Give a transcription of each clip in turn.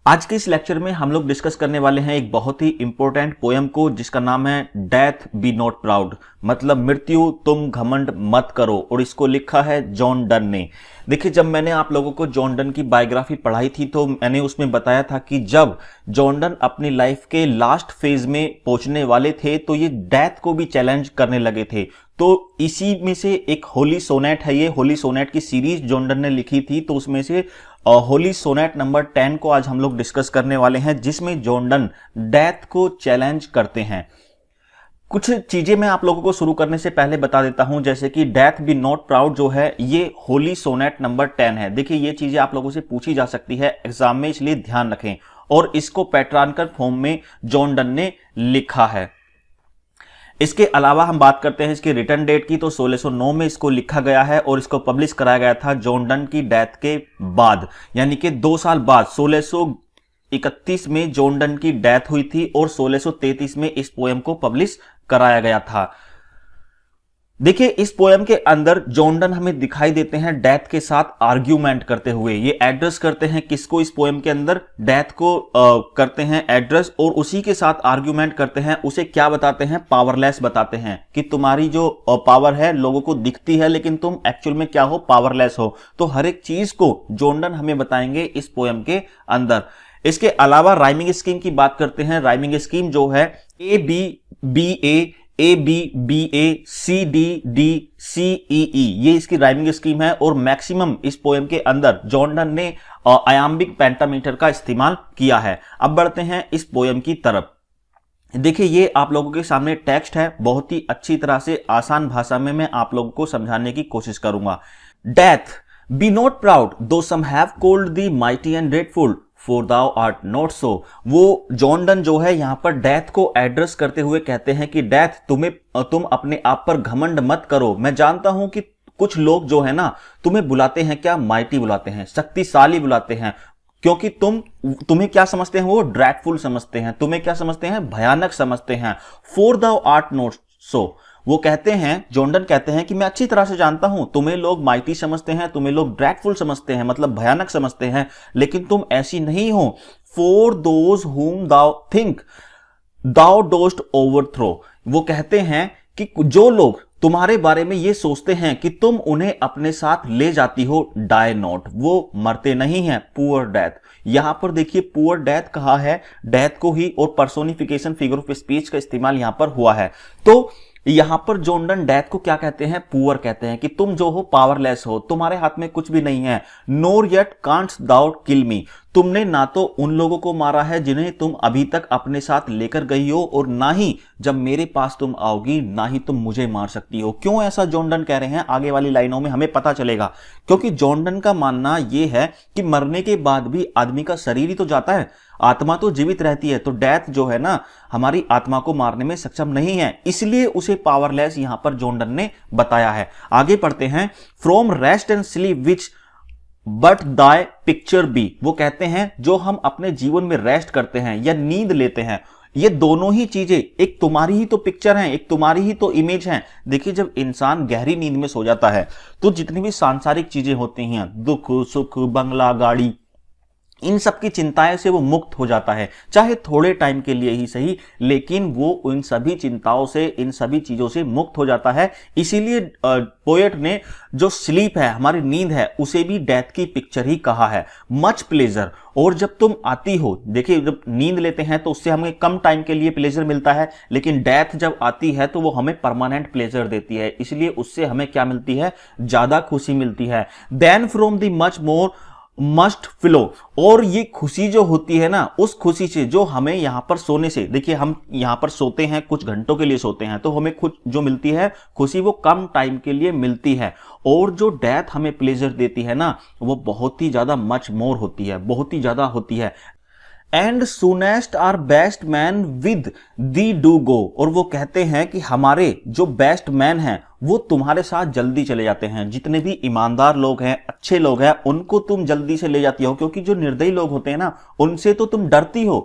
आज के इस लेक्चर में हम लोग डिस्कस करने वाले हैं एक बहुत ही इंपॉर्टेंट पोयम को जिसका नाम है डेथ बी नॉट प्राउड, मतलब मृत्यु तुम घमंड मत करो, और इसको लिखा है जॉन डन ने। देखिए, जब मैंने आप लोगों को जॉन डन की बायोग्राफी पढ़ाई थी तो मैंने उसमें बताया था कि जब जॉन डन अपनी लाइफ के लास्ट फेज में पहुंचने वाले थे तो ये डेथ को भी चैलेंज करने लगे थे। तो इसी में से एक होली सोनेट है, ये होली सोनेट की सीरीज जॉन डन ने लिखी थी, तो उसमें से होली सोनेट नंबर 10 को आज हम लोग डिस्कस करने वाले हैं, जिसमें जॉन डन डेथ को चैलेंज करते हैं। कुछ चीजें मैं आप लोगों को शुरू करने से पहले बता देता हूं, जैसे कि डेथ बी नॉट प्राउड जो है ये होली सोनेट नंबर 10 है। देखिए, ये चीजें आप लोगों से पूछी जा सकती है एग्जाम में, इसलिए ध्यान रखें। और इसको पैट्रार्कल फॉर्म में जॉन डन ने लिखा है। इसके अलावा हम बात करते हैं इसकी रिटर्न डेट की, तो 1609 में इसको लिखा गया है और इसको पब्लिश कराया गया था जॉन डन की डेथ के बाद, यानी कि 2 साल बाद 1631 में जॉन डन की डेथ हुई थी और 1633 में इस पोएम को पब्लिश कराया गया था। देखिए, इस पोएम के अंदर जॉन डन हमें दिखाई देते हैं डेथ के साथ आर्ग्यूमेंट करते हुए। ये एड्रेस करते हैं किसको? इस पोएम के अंदर डेथ को करते हैं एड्रेस, और उसी के साथ आर्ग्यूमेंट करते हैं। उसे क्या बताते हैं? पावरलेस बताते हैं कि तुम्हारी जो पावर है लोगों को दिखती है, लेकिन तुम एक्चुअल में क्या हो? पावरलेस हो। तो हर एक चीज को जॉन डन हमें बताएंगे इस पोएम के अंदर। इसके अलावा राइमिंग स्कीम की बात करते हैं। राइमिंग स्कीम जो है A B B A C D D C E E, ये इसकी राइमिंग स्कीम है। और मैक्सिमम इस पोएम के अंदर जॉन डन ने आयाम्बिक पेंटामीटर का इस्तेमाल किया है। अब बढ़ते हैं इस पोएम की तरफ। देखिए, ये आप लोगों के सामने टेक्स्ट है, बहुत ही अच्छी तरह से आसान भाषा में मैं आप लोगों को समझाने की कोशिश करूंगा। Death B not proud though some have called the mighty and grateful for thou art not so. वो जॉन डन जो है यहां पर डेथ को एड्रेस करते हुए कहते हैं कि डेथ तुम अपने आप पर घमंड मत करो। मैं जानता हूं कि कुछ लोग जो है ना तुम्हें बुलाते हैं क्या? माइटी बुलाते हैं, शक्तिशाली बुलाते हैं, क्योंकि तुम्हें क्या समझते हैं? वो ड्रैगफुल समझते हैं। तुम्हें क्या समझते हैं? भयानक समझते हैं। For thou art not so, वो कहते हैं, जॉन डन कहते हैं कि मैं अच्छी तरह से जानता हूं तुम्हें लोग माइटी समझते हैं, तुम्हें लोग ड्रैगफुल समझते हैं, मतलब भयानक समझते हैं, लेकिन तुम ऐसी नहीं हो। फॉर दोज हुम दाउ थिंक दाउ डोस्ट ओवरथ्रो, वो कहते हैं कि जो लोग तुम्हारे बारे में ये सोचते हैं कि तुम उन्हें अपने साथ ले जाती हो, डाई नॉट, वो मरते नहीं हैं। पुअर डेथ, यहां पर देखिए पुअर डेथ कहा है डेथ को ही, और पर्सोनिफिकेशन फिगर ऑफ स्पीच का इस्तेमाल यहां पर हुआ है। तो यहां पर जॉन डन डेथ को क्या कहते हैं? पुअर कहते हैं कि तुम जो हो पावरलेस हो, तुम्हारे हाथ में कुछ भी नहीं है। नोर येट कांट्स दाउ किल मी, तुमने ना तो उन लोगों को मारा है जिन्हें तुम अभी तक अपने साथ लेकर गई हो, और ना ही जब मेरे पास तुम आओगी ना ही तुम मुझे मार सकती हो। क्यों ऐसा जॉन डन कह रहे हैं आगे वाली लाइनों में हमें पता चलेगा, क्योंकि जॉन डन का मानना यह है कि मरने के बाद भी आदमी का शरीर ही तो जाता है, आत्मा तो जीवित रहती है। तो डेथ जो है ना हमारी आत्मा को मारने में सक्षम नहीं है, इसलिए उसे पावरलेस यहां पर जॉन डन ने बताया है। आगे पढ़ते हैं। From rest and sleep which but thy picture be, वो कहते हैं जो हम अपने जीवन में रेस्ट करते हैं या नींद लेते हैं, ये दोनों ही चीजें एक तुम्हारी ही तो पिक्चर हैं, एक तुम्हारी ही तो इमेज हैं। देखिए, जब इंसान गहरी नींद में सो जाता है तो जितनी भी सांसारिक चीजें होती हैं, दुख सुख बंगला गाड़ी, इन सब की चिंताएं से वो मुक्त हो जाता है, चाहे थोड़े टाइम के लिए ही सही, लेकिन वो इन सभी चिंताओं से, इन सभी चीजों से मुक्त हो जाता है। इसीलिए पोएट ने जो स्लीप है, हमारी नींद है, उसे भी डेथ की पिक्चर ही कहा है। मच प्लेजर, और जब तुम आती हो, देखिए जब नींद लेते हैं तो उससे हमें कम टाइम के लिए प्लेजर मिलता है, लेकिन डेथ जब आती है तो वो हमें परमानेंट प्लेजर देती है, इसलिए उससे हमें क्या मिलती है? ज्यादा खुशी मिलती है। Then from the much more must flow, और ये खुशी जो होती है ना, उस खुशी से जो हमें यहां पर सोने से, देखिए हम यहां पर सोते हैं, कुछ घंटों के लिए सोते हैं, तो हमें खुद जो मिलती है खुशी वो कम टाइम के लिए मिलती है, और जो डेथ हमें प्लेजर देती है ना वो बहुत ही ज्यादा मच मोर होती है, बहुत ही ज्यादा होती है। And soonest our best men with thee do go, और वो कहते हैं कि हमारे जो बेस्ट मैन हैं वो तुम्हारे साथ जल्दी चले जाते हैं। जितने भी ईमानदार लोग हैं, अच्छे लोग हैं, उनको तुम जल्दी से ले जाती हो, क्योंकि जो निर्दयी लोग होते हैं ना उनसे तो तुम डरती हो,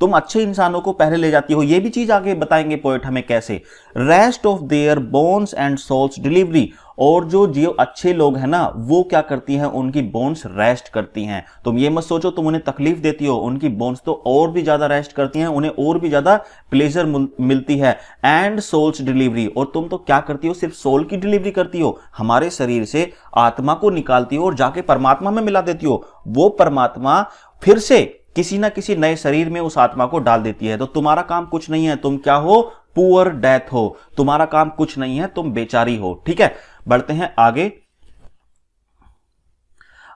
तुम अच्छे इंसानों को पहले ले जाती हो। ये भी चीज आगे बताएंगे पोएट हमें कैसे। Rest of their bones and souls delivery, और जो अच्छे लोग हैं ना वो क्या करती हैं, उनकी बोन्स रेस्ट करती हैं। तुम ये मत सोचो तुम उन्हें तकलीफ देती हो, उनकी बोन्स तो और भी ज्यादा रेस्ट करती हैं, उन्हें और भी ज्यादा प्लेजर मिलती है। एंड सोल्स डिलीवरी, और तुम तो क्या करती हो, सिर्फ सोल की डिलीवरी करती हो, हमारे शरीर से आत्मा को निकालती हो और जाके परमात्मा में मिला देती हो। वो परमात्मा फिर से किसी ना किसी नए शरीर में उस आत्मा को डाल देती है। तो तुम्हारा काम कुछ नहीं है, तुम क्या हो, पुअर डेथ हो, तुम्हारा काम कुछ नहीं है, तुम बेचारी हो। ठीक है, बढ़ते हैं आगे।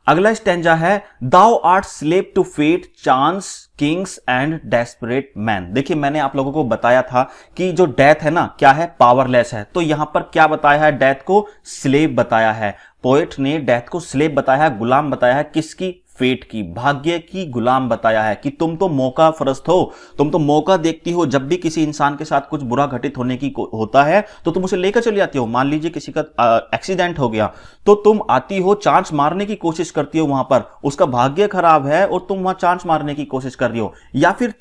अगला स्टैंजा है, thou art slave to fate, chance, kings and desperate man. देखिए मैंने आप लोगों को बताया था कि जो डेथ है ना क्या है, पावरलेस है। तो यहां पर क्या बताया है, डेथ को स्लेव बताया है। पोएट ने डेथ को स्लेव बताया है, गुलाम बताया है। किसकी, फेट की, भाग्य की गुलाम बताया है कि तुम तो मौका फरस्त हो, तुम तो मौका देखती हो। जब भी किसी इंसान के साथ कुछ बुरा घटित होने की होता है तो तुम उसे लेकर चली जाती हो। मान लीजिए किसी का एक्सीडेंट हो गया तो तुम आती हो, चांस मारने की कोशिश करती हो वहां पर, उसका भाग्य खराब है और तुम वहां चांस मारने की कोशिश कर रही हो। या फिर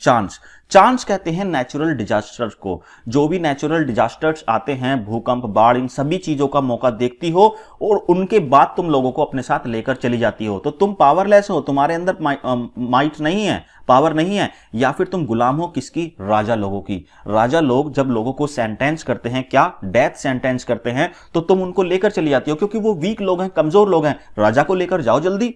चांस कहते हैं नेचुरल डिजास्टर्स को। जो भी नेचुरल डिजास्टर्स आते हैं, भूकंप, बाढ़, इन सभी चीजों का मौका देखती हो और उनके बाद तुम लोगों को अपने साथ लेकर चली जाती हो। तो तुम पावरलेस हो, तुम्हारे अंदर माइट नहीं है, पावर नहीं है। या फिर तुम गुलाम हो किसकी, राजा लोगों की। राजा लोग जब लोगों को सेंटेंस करते हैं, क्या, डेथ सेंटेंस करते हैं, तो तुम उनको लेकर चली जाती हो क्योंकि वो वीक लोग हैं, कमजोर लोग हैं। राजा को लेकर जाओ जल्दी।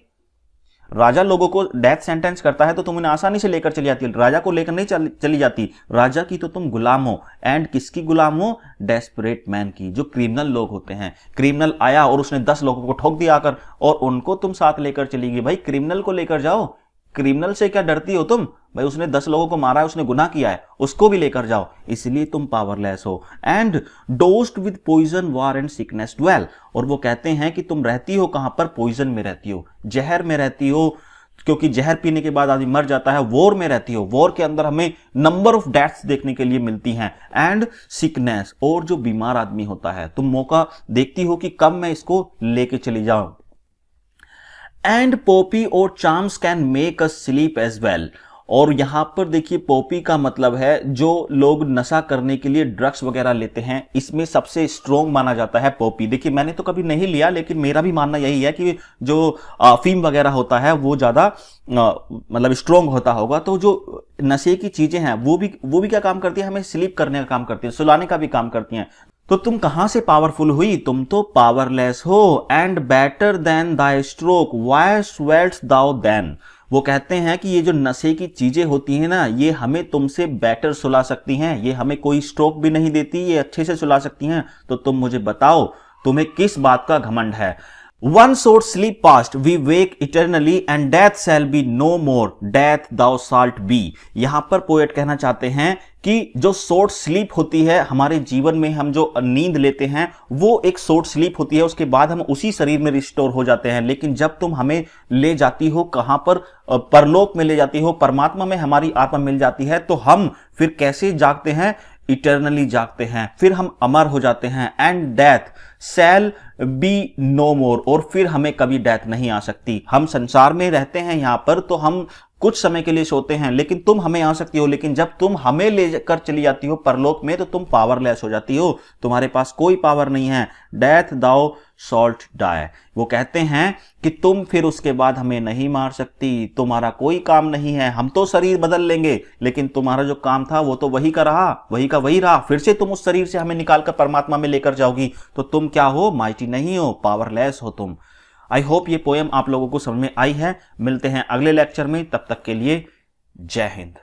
राजा लोगों को डेथ सेंटेंस करता है तो तुम उन्हें आसानी से लेकर चली जाती हो, राजा को लेकर नहीं चली जाती। राजा की तो तुम गुलाम हो। एंड किसकी गुलाम हो, डेस्परेट मैन की, जो क्रिमिनल लोग होते हैं। क्रिमिनल आया और उसने 10 लोगों को ठोक दिया आकर और उनको तुम साथ लेकर चली गई। भाई क्रिमिनल को लेकर जाओ, क्रिमिनल से क्या डरती हो तुम, भाई उसने 10 लोगों को मारा है, उसने गुनाह किया है, उसको भी लेकर जाओ, इसलिए तुम पावरलेस हो। And dost with poison, war and sickness dwell, और वो कहते हैं कि तुम रहती हो कहां पर, पॉइजन में रहती हो, जहर में रहती हो, क्योंकि जहर पीने के बाद आदमी मर जाता है। वॉर में रहती हो, वॉर के अंदर हमें नंबर ऑफ डेथ्स देखने के लिए मिलती हैं। एंड सिकनेस, और जो बीमार आदमी होता है तुम मौका देखती हो कि कब मैं इसको लेके चली जाऊं। एंड पॉपी और charms can make us sleep as well, और यहां पर देखिए पॉपी का मतलब है जो लोग नशा करने के लिए ड्रग्स वगैरह लेते हैं, इसमें सबसे स्ट्रोंग माना जाता है पॉपी। देखिए मैंने तो कभी नहीं लिया, लेकिन मेरा भी मानना यही है कि जो अफीम वगैरह होता है वो ज्यादा मतलब स्ट्रोंग होता होगा। तो जो नशे की चीजें हैं वो भी क्या काम करती है, हमें स्लीप करने का काम करती है, सुलाने का भी काम करती हैं। तो तुम कहां से पावरफुल हुई, तुम तो पावरलेस हो। And better than thy stroke, why swell'st thou then, वो कहते हैं कि ये जो नशे की चीजें होती हैं ना, ये हमें तुमसे बेटर सुला सकती हैं, ये हमें कोई स्ट्रोक भी नहीं देती, ये अच्छे से सुला सकती हैं। तो तुम मुझे बताओ तुम्हें किस बात का घमंड है। One short sleep past, we wake eternally and death shall be no more, death thou shalt be। यहां पर पोएट कहना चाहते हैं कि जो शॉर्ट स्लीप होती है हमारे जीवन में, हम जो नींद लेते हैं वो एक शॉर्ट स्लीप होती है, उसके बाद हम उसी शरीर में रिस्टोर हो जाते हैं। लेकिन जब तुम हमें ले जाती हो कहां पर, परलोक में ले जाती हो, परमात्मा में हमारी आत्मा मिल जाती है, तो हम फिर कैसे जागते हैं, इटर्नली जागते हैं, फिर हम अमर हो जाते हैं। And death shall be no more, और फिर हमें कभी डेथ नहीं आ सकती। हम संसार में रहते हैं यहां पर तो हम कुछ समय के लिए सोते हैं, लेकिन तुम हमें आ सकती हो, लेकिन जब तुम हमें लेकर चली जाती हो परलोक में तो तुम पावरलेस हो जाती हो, तुम्हारे पास कोई पावर नहीं है। डेथ दाउ शॉल्ट डाई, वो कहते हैं कि तुम फिर उसके बाद हमें नहीं मार सकती, तुम्हारा कोई काम नहीं है, हम तो शरीर बदल लेंगे लेकिन तुम्हारा जो काम था वो तो वही का रहा, वही का वही रहा। फिर से तुम उस शरीर से हमें निकालकर परमात्मा में लेकर जाओगी, तो तुम क्या हो, माइटी नहीं हो, पावरलेस हो तुम। आई होप ये पोएम आप लोगों को समझ में आई है। मिलते हैं अगले लेक्चर में, तब तक के लिए जय हिंद।